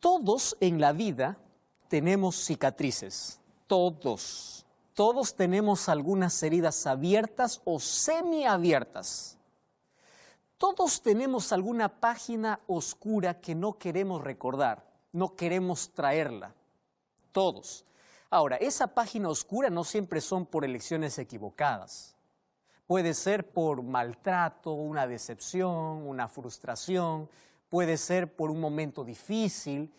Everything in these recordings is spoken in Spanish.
Todos en la vida tenemos cicatrices, todos. Todos tenemos algunas heridas abiertas o semiabiertas. Todos tenemos alguna página oscura que no queremos recordar, no queremos traerla. Todos. Ahora, esa página oscura no siempre son por elecciones equivocadas. Puede ser por maltrato, una decepción, una frustración, puede ser por un momento difícil,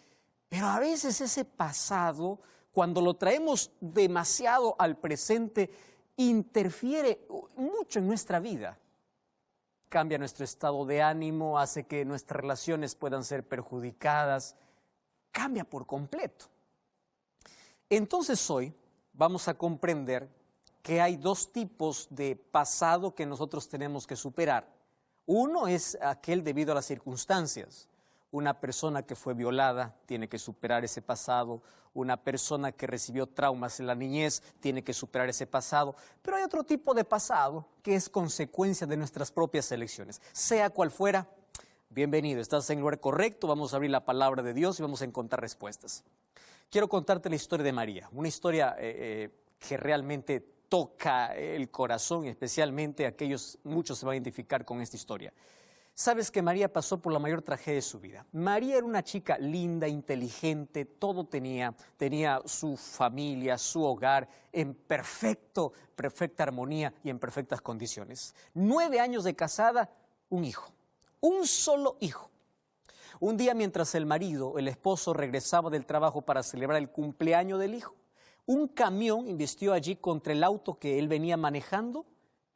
pero a veces ese pasado, cuando lo traemos demasiado al presente, interfiere mucho en nuestra vida. Cambia nuestro estado de ánimo, hace que nuestras relaciones puedan ser perjudicadas, cambia por completo. Entonces hoy vamos a comprender que hay dos tipos de pasado que nosotros tenemos que superar. Uno es aquel debido a las circunstancias. Una persona que fue violada tiene que superar ese pasado. Una persona que recibió traumas en la niñez tiene que superar ese pasado. Pero hay otro tipo de pasado que es consecuencia de nuestras propias elecciones. Sea cual fuera, bienvenido, estás en el lugar correcto. Vamos a abrir la palabra de Dios y vamos a encontrar respuestas. Quiero contarte la historia de María, una historia que realmente toca el corazón, y especialmente muchos se van a identificar con esta historia. Sabes que María pasó por la mayor tragedia de su vida. María era una chica linda, inteligente, todo tenía su familia, su hogar en perfecta armonía y en perfectas condiciones. 9 años de casada, un hijo, un solo hijo. Un día mientras el esposo regresaba del trabajo para celebrar el cumpleaños del hijo, un camión embistió allí contra el auto que él venía manejando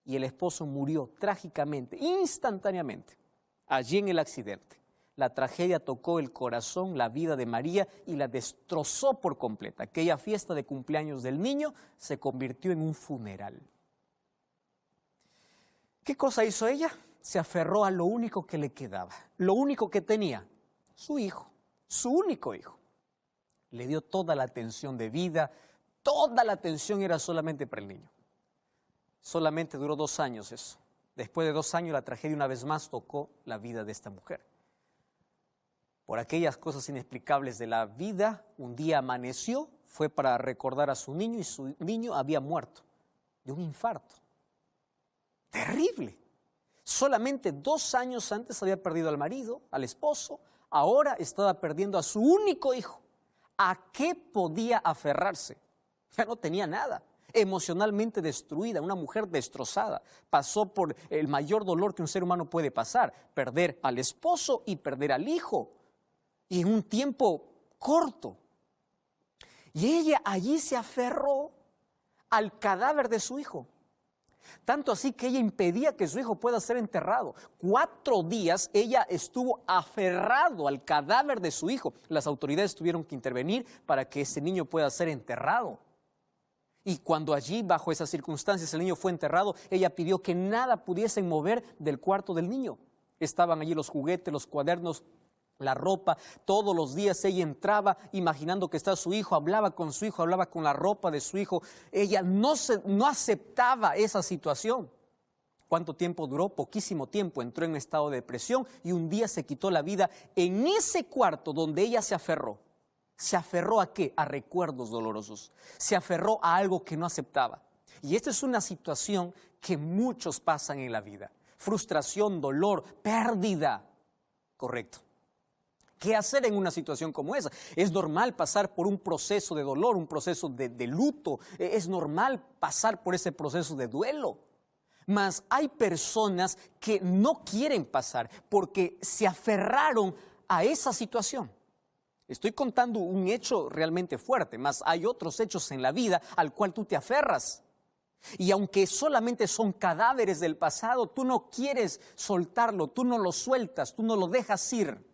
y el esposo murió trágicamente, instantáneamente, allí en el accidente. La tragedia tocó el corazón, la vida de María y la destrozó por completa. Aquella fiesta de cumpleaños del niño se convirtió en un funeral. ¿Qué cosa hizo ella? Se aferró a lo único que le quedaba, lo único que tenía, su hijo, su único hijo. Le dio toda la atención de vida, toda la atención era solamente para el niño. Solamente duró 2 años eso. Después de 2 años la tragedia una vez más tocó la vida de esta mujer. Por aquellas cosas inexplicables de la vida, un día amaneció, fue para recordar a su niño y su niño había muerto de un infarto. Terrible. Solamente 2 años antes había perdido al marido, al esposo, ahora estaba perdiendo a su único hijo. ¿A qué podía aferrarse? Ya no tenía nada. Emocionalmente destruida, una mujer destrozada. Pasó por el mayor dolor que un ser humano puede pasar, perder al esposo y perder al hijo. Y en un tiempo corto. Y ella allí se aferró al cadáver de su hijo. Tanto así que ella impedía que su hijo pueda ser enterrado. 4 días ella estuvo aferrado al cadáver de su hijo. Las autoridades tuvieron que intervenir para que ese niño pueda ser enterrado. Y cuando allí, bajo esas circunstancias, el niño fue enterrado, ella pidió que nada pudiesen mover del cuarto del niño. Estaban allí los juguetes, los cuadernos, la ropa. Todos los días ella entraba imaginando que estaba su hijo, hablaba con su hijo, hablaba con la ropa de su hijo. Ella no aceptaba esa situación. ¿Cuánto tiempo duró? Poquísimo tiempo. Entró en un estado de depresión y un día se quitó la vida en ese cuarto donde ella se aferró. ¿Se aferró a qué? A recuerdos dolorosos. Se aferró a algo que no aceptaba. Y esta es una situación que muchos pasan en la vida. Frustración, dolor, pérdida. Correcto. ¿Qué hacer en una situación como esa? Es normal pasar por un proceso de dolor, un proceso de luto. Es normal pasar por ese proceso de duelo. Mas hay personas que no quieren pasar porque se aferraron a esa situación. Estoy contando un hecho realmente fuerte, mas hay otros hechos en la vida al cual tú te aferras. Y aunque solamente son cadáveres del pasado, tú no quieres soltarlo, tú no lo sueltas, tú no lo dejas ir.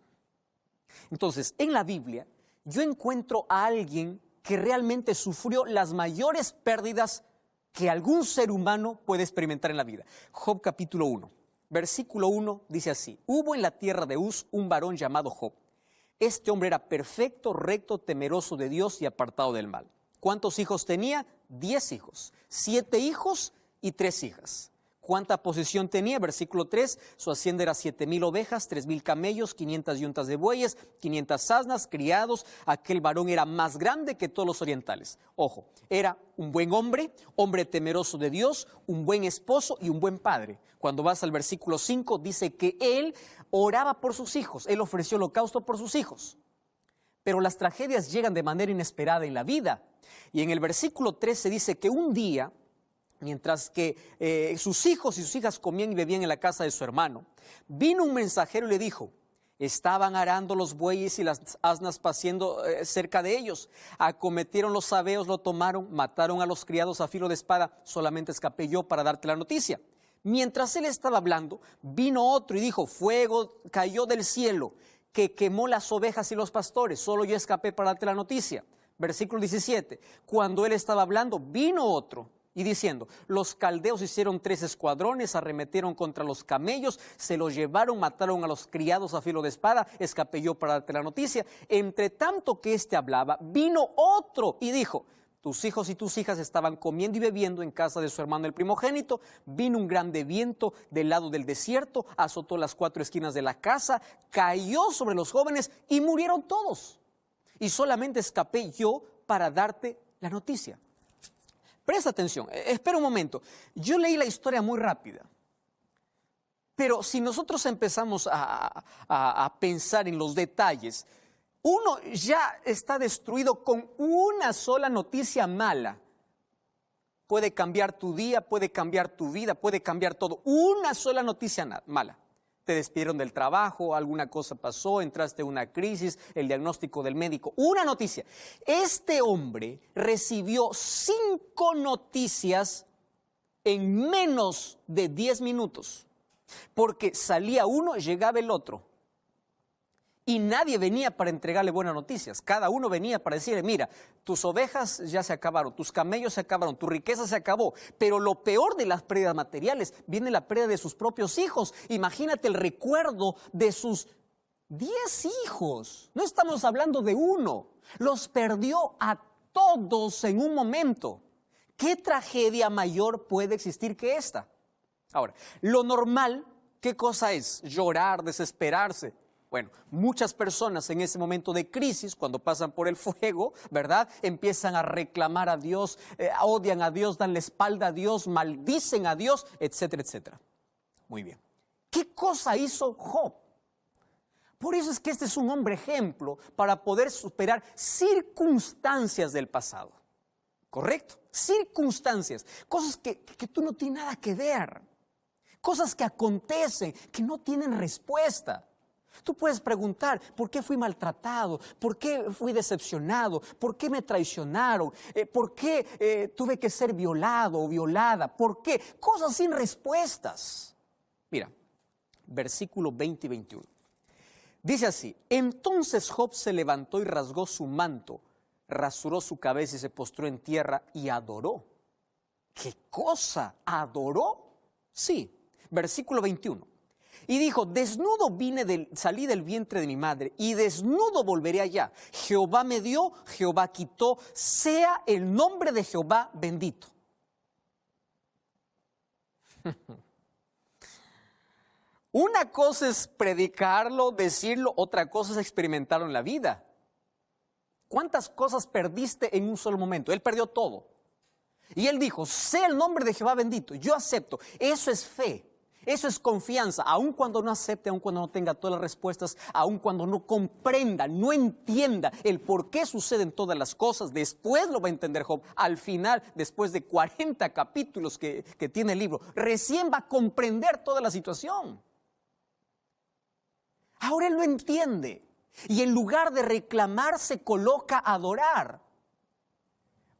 Entonces, en la Biblia, yo encuentro a alguien que realmente sufrió las mayores pérdidas que algún ser humano puede experimentar en la vida. Job capítulo 1, versículo 1 dice así: hubo en la tierra de Uz un varón llamado Job. Este hombre era perfecto, recto, temeroso de Dios y apartado del mal. ¿Cuántos hijos tenía? 10 hijos, 7 hijos y 3 hijas. ¿Cuánta posesión tenía? Versículo 3, su hacienda era 7,000 ovejas, 3,000 camellos, 500 yuntas de bueyes, 500 asnas, criados. Aquel varón era más grande que todos los orientales. Ojo, era un buen hombre, hombre temeroso de Dios, un buen esposo y un buen padre. Cuando vas al versículo 5, dice que él oraba por sus hijos, él ofreció holocausto por sus hijos. Pero las tragedias llegan de manera inesperada en la vida. Y en el versículo 13 dice que un día, mientras que sus hijos y sus hijas comían y bebían en la casa de su hermano, vino un mensajero y le dijo: estaban arando los bueyes y las asnas paciendo cerca de ellos. Acometieron los sabeos, lo tomaron, mataron a los criados a filo de espada. Solamente escapé yo para darte la noticia. Mientras él estaba hablando, vino otro y dijo: fuego cayó del cielo, que quemó las ovejas y los pastores. Solo yo escapé para darte la noticia. Versículo 17. Cuando él estaba hablando, vino otro y diciendo: los caldeos hicieron 3 escuadrones, arremetieron contra los camellos, se los llevaron, mataron a los criados a filo de espada. Escapé yo para darte la noticia. Entre tanto que éste hablaba, vino otro y dijo: tus hijos y tus hijas estaban comiendo y bebiendo en casa de su hermano el primogénito. Vino un grande viento del lado del desierto, azotó las 4 esquinas de la casa, cayó sobre los jóvenes y murieron todos. Y solamente escapé yo para darte la noticia. Presta atención, espera un momento. Yo leí la historia muy rápida. Pero si nosotros empezamos a pensar en los detalles, uno ya está destruido con una sola noticia mala. Puede cambiar tu día, puede cambiar tu vida, puede cambiar todo. Una sola noticia mala. Te despidieron del trabajo, alguna cosa pasó, entraste en una crisis, el diagnóstico del médico. Una noticia. Este hombre recibió 5 noticias en menos de 10 minutos. Porque salía uno, llegaba el otro. Y nadie venía para entregarle buenas noticias. Cada uno venía para decirle: mira, tus ovejas ya se acabaron, tus camellos se acabaron, tu riqueza se acabó. Pero lo peor de las pérdidas materiales viene la pérdida de sus propios hijos. Imagínate el recuerdo de sus 10 hijos. No estamos hablando de uno. Los perdió a todos en un momento. ¿Qué tragedia mayor puede existir que esta? Ahora, lo normal, ¿qué cosa es? Llorar, desesperarse. Bueno, muchas personas en ese momento de crisis, cuando pasan por el fuego, ¿verdad?, empiezan a reclamar a Dios, odian a Dios, dan la espalda a Dios, maldicen a Dios, etcétera, etcétera. Muy bien. ¿Qué cosa hizo Job? Por eso es que este es un hombre ejemplo para poder superar circunstancias del pasado. ¿Correcto? Circunstancias, cosas que tú no tienes nada que ver, cosas que acontecen, que no tienen respuesta. Tú puedes preguntar: ¿por qué fui maltratado? ¿Por qué fui decepcionado? ¿Por qué me traicionaron? ¿Por qué tuve que ser violado o violada? ¿Por qué? Cosas sin respuestas. Mira, versículo 20 y 21. Dice así: entonces Job se levantó y rasgó su manto, rasuró su cabeza y se postró en tierra y adoró. ¿Qué cosa? ¿Adoró? Sí. Versículo 21. Y dijo: desnudo salí del vientre de mi madre, y desnudo volveré allá. Jehová me dio, Jehová quitó, sea el nombre de Jehová bendito. Una cosa es predicarlo, decirlo, otra cosa es experimentarlo en la vida. ¿Cuántas cosas perdiste en un solo momento? Él perdió todo. Y él dijo: sea el nombre de Jehová bendito. Yo acepto. Eso es fe. Eso es confianza, aun cuando no acepte, aun cuando no tenga todas las respuestas, aun cuando no comprenda, no entienda el por qué suceden todas las cosas. Después lo va a entender Job. Al final, después de 40 capítulos que tiene el libro, recién va a comprender toda la situación. Ahora él lo entiende. Y en lugar de reclamar, se coloca a adorar.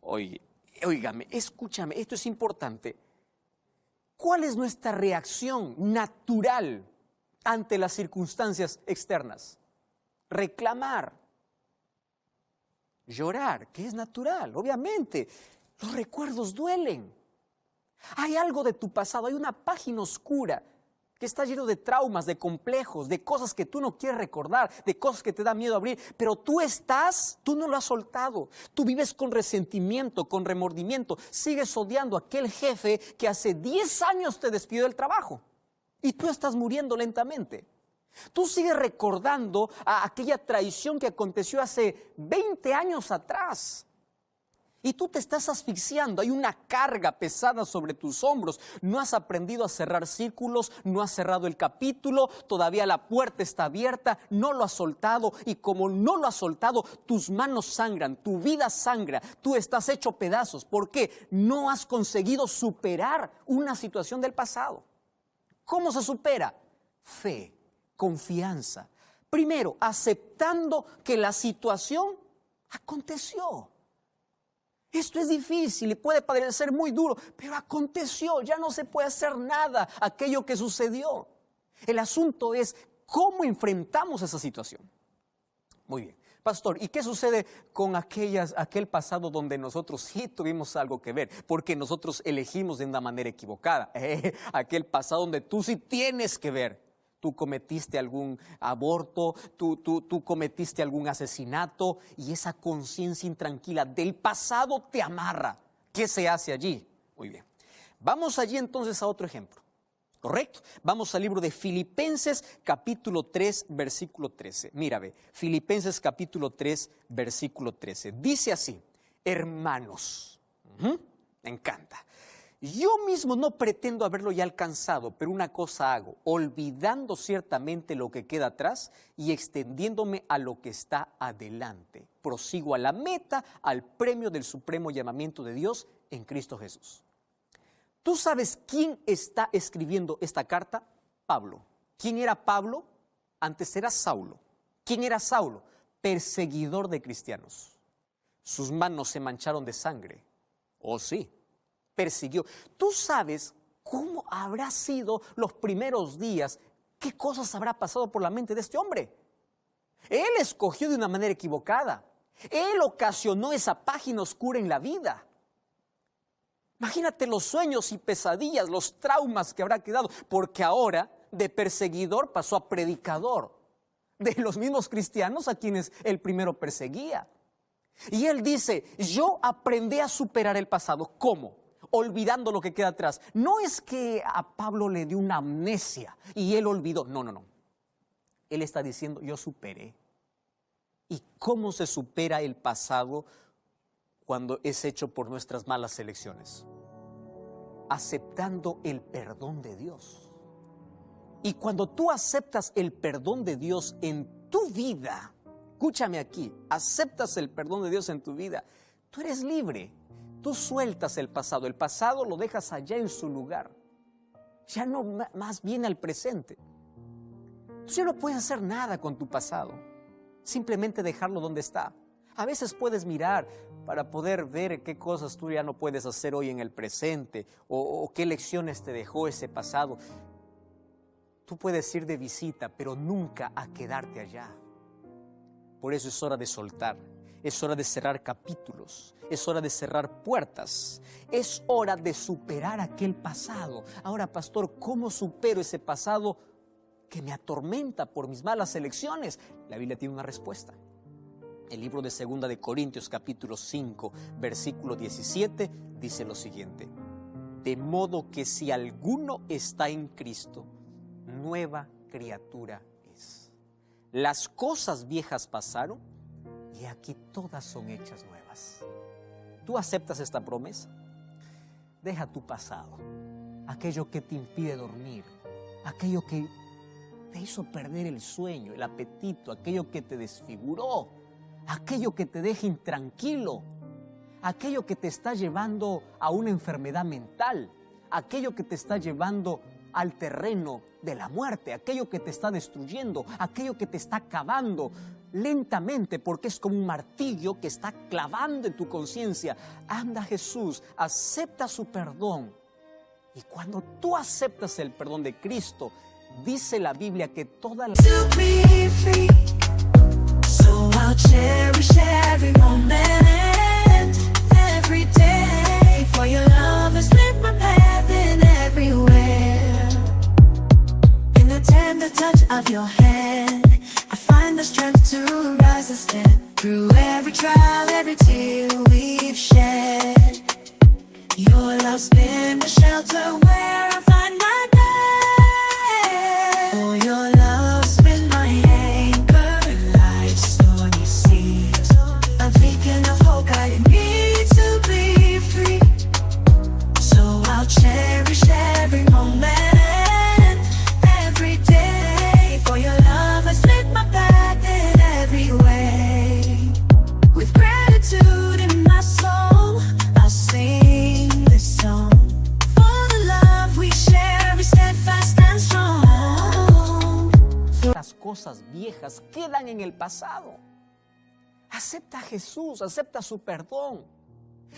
Óigame, escúchame, esto es importante. ¿Cuál es nuestra reacción natural ante las circunstancias externas? Reclamar, llorar, que es natural, obviamente. Los recuerdos duelen. Hay algo de tu pasado, hay una página oscura que está lleno de traumas, de complejos, de cosas que tú no quieres recordar, de cosas que te da miedo abrir, pero tú no lo has soltado. Tú vives con resentimiento, con remordimiento, sigues odiando a aquel jefe que hace 10 años te despidió del trabajo y tú estás muriendo lentamente. Tú sigues recordando a aquella traición que aconteció hace 20 años atrás. Y tú te estás asfixiando, hay una carga pesada sobre tus hombros. No has aprendido a cerrar círculos, no has cerrado el capítulo, todavía la puerta está abierta, no lo has soltado. Y como no lo has soltado, tus manos sangran, tu vida sangra, tú estás hecho pedazos. ¿Por qué? No has conseguido superar una situación del pasado. ¿Cómo se supera? Fe, confianza. Primero, aceptando que la situación aconteció. Esto es difícil y puede parecer muy duro, pero aconteció, ya no se puede hacer nada aquello que sucedió. El asunto es cómo enfrentamos esa situación. Muy bien, pastor, ¿y qué sucede con aquel pasado donde nosotros sí tuvimos algo que ver? Porque nosotros elegimos de una manera equivocada. Aquel pasado donde tú sí tienes que ver. Tú cometiste algún aborto, tú cometiste algún asesinato y esa conciencia intranquila del pasado te amarra. ¿Qué se hace allí? Muy bien. Vamos allí entonces a otro ejemplo. ¿Correcto? Vamos al libro de Filipenses capítulo 3 versículo 13. Mira, ve, Filipenses capítulo 3 versículo 13. Dice así, hermanos, me encanta. Yo mismo no pretendo haberlo ya alcanzado, pero una cosa hago, olvidando ciertamente lo que queda atrás y extendiéndome a lo que está adelante. Prosigo a la meta, al premio del supremo llamamiento de Dios en Cristo Jesús. ¿Tú sabes quién está escribiendo esta carta? Pablo. ¿Quién era Pablo? Antes era Saulo. ¿Quién era Saulo? Perseguidor de cristianos. Sus manos se mancharon de sangre. Oh, sí. Persiguió. ¿Tú sabes cómo habrá sido los primeros días? ¿Qué cosas habrá pasado por la mente de este hombre? Él escogió de una manera equivocada. Él ocasionó esa página oscura en la vida. Imagínate los sueños y pesadillas, los traumas que habrá quedado, porque ahora de perseguidor pasó a predicador de los mismos cristianos a quienes él primero perseguía. Y él dice, yo aprendí a superar el pasado. ¿Cómo? Olvidando lo que queda atrás. No es que a Pablo le dio una amnesia y él olvidó. No. Él está diciendo, yo superé. ¿Y cómo se supera el pasado cuando es hecho por nuestras malas elecciones? Aceptando el perdón de Dios. Y cuando tú aceptas el perdón de Dios en tu vida, escúchame aquí, aceptas el perdón de Dios en tu vida, tú eres libre. Tú sueltas el pasado lo dejas allá en su lugar. Ya no más bien al presente. Tú ya no puedes hacer nada con tu pasado, simplemente dejarlo donde está. A veces puedes mirar para poder ver qué cosas tú ya no puedes hacer hoy en el presente o qué lecciones te dejó ese pasado. Tú puedes ir de visita, pero nunca a quedarte allá. Por eso es hora de soltar. Es hora de cerrar capítulos, es hora de cerrar puertas, es hora de superar aquel pasado. Ahora, pastor, ¿cómo supero ese pasado que me atormenta por mis malas elecciones? La Biblia tiene una respuesta. El libro de 2 de Corintios capítulo 5, versículo 17, dice lo siguiente. De modo que si alguno está en Cristo, nueva criatura es. Las cosas viejas pasaron, y aquí todas son hechas nuevas. ¿Tú aceptas esta promesa? Deja tu pasado, aquello que te impide dormir, aquello que te hizo perder el sueño, el apetito, aquello que te desfiguró, aquello que te deja intranquilo, aquello que te está llevando a una enfermedad mental, aquello que te está llevando al terreno de la muerte, aquello que te está destruyendo, aquello que te está acabando lentamente, porque es como un martillo que está clavando en tu conciencia. Anda Jesús, acepta su perdón. Y cuando tú aceptas el perdón de Cristo, dice la Biblia que toda la... So I'll cherish every moment, every day, for your love has lit my path in everywhere. as I step through every trial, every tear we've shed. Your love's been the shelter where I find my bed. For your love's been my anchor in life's stormy seas, a beacon of hope guiding me to be free. So I'll cherish every moment, every day. For your love has lit my path in every way. With gratitude in my soul, I'll sing this song. For the love we share is steadfast and strong. Las cosas viejas quedan en el pasado. Acepta a Jesús, acepta su perdón.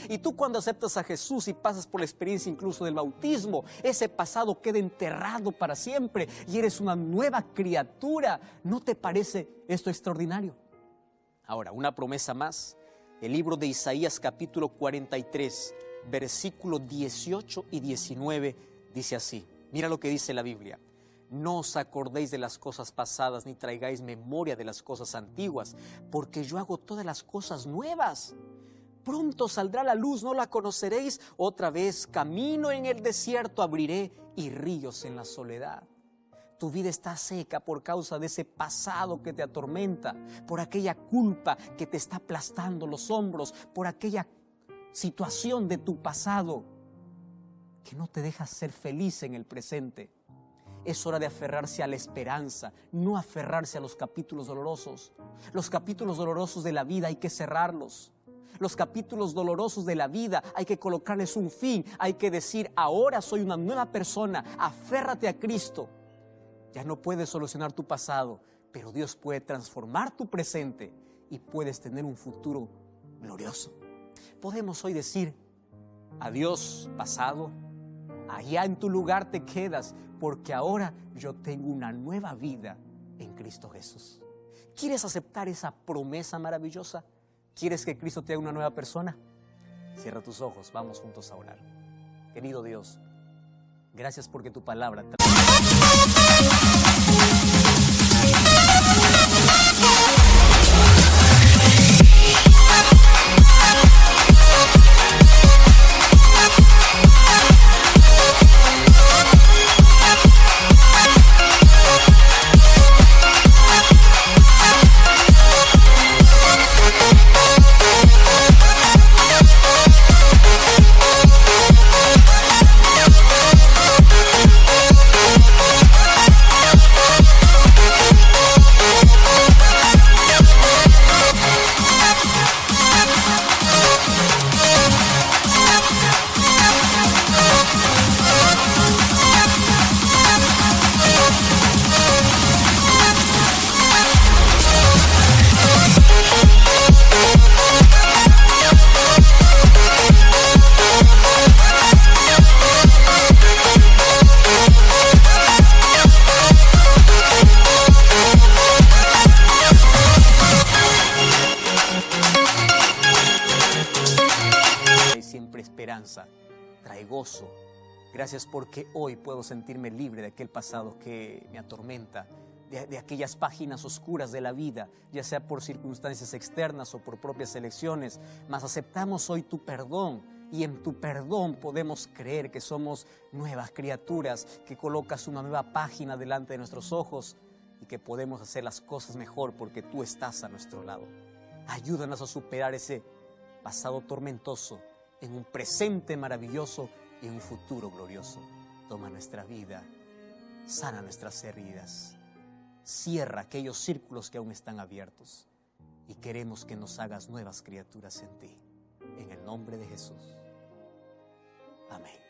Y tú cuando aceptas a Jesús y pasas por la experiencia incluso del bautismo, ese pasado queda enterrado para siempre y eres una nueva criatura. ¿No te parece esto extraordinario? Ahora, una promesa más. El libro de Isaías capítulo 43, versículos 18 y 19 dice así. Mira lo que dice la Biblia. No os acordéis de las cosas pasadas, ni traigáis memoria de las cosas antiguas, porque yo hago todas las cosas nuevas. Pronto saldrá la luz, no la conoceréis. Otra vez camino en el desierto abriré y ríos en la soledad. Tu vida está seca por causa de ese pasado que te atormenta, por aquella culpa que te está aplastando los hombros, por aquella situación de tu pasado que no te deja ser feliz en el presente. Es hora de aferrarse a la esperanza, no aferrarse a los capítulos dolorosos. Los capítulos dolorosos de la vida hay que cerrarlos. Los capítulos dolorosos de la vida hay que colocarles un fin. Hay que decir, ahora soy una nueva persona, aférrate a Cristo. Ya no puedes solucionar tu pasado, pero Dios puede transformar tu presente y puedes tener un futuro glorioso. Podemos hoy decir, adiós pasado, allá en tu lugar te quedas, porque ahora yo tengo una nueva vida en Cristo Jesús. ¿Quieres aceptar esa promesa maravillosa? ¿Quieres que Cristo te haga una nueva persona? Cierra tus ojos, vamos juntos a orar. Querido Dios, gracias porque tu palabra trae gozo. Gracias porque hoy puedo sentirme libre de aquel pasado que me atormenta, de aquellas páginas oscuras de la vida, ya sea por circunstancias externas o por propias elecciones. Mas aceptamos hoy tu perdón y en tu perdón podemos creer que somos nuevas criaturas, que colocas una nueva página delante de nuestros ojos y que podemos hacer las cosas mejor porque tú estás a nuestro lado. Ayúdanos a superar ese pasado tormentoso en un presente maravilloso y un futuro glorioso. Toma nuestra vida, sana nuestras heridas, cierra aquellos círculos que aún están abiertos y queremos que nos hagas nuevas criaturas en ti. En el nombre de Jesús. Amén.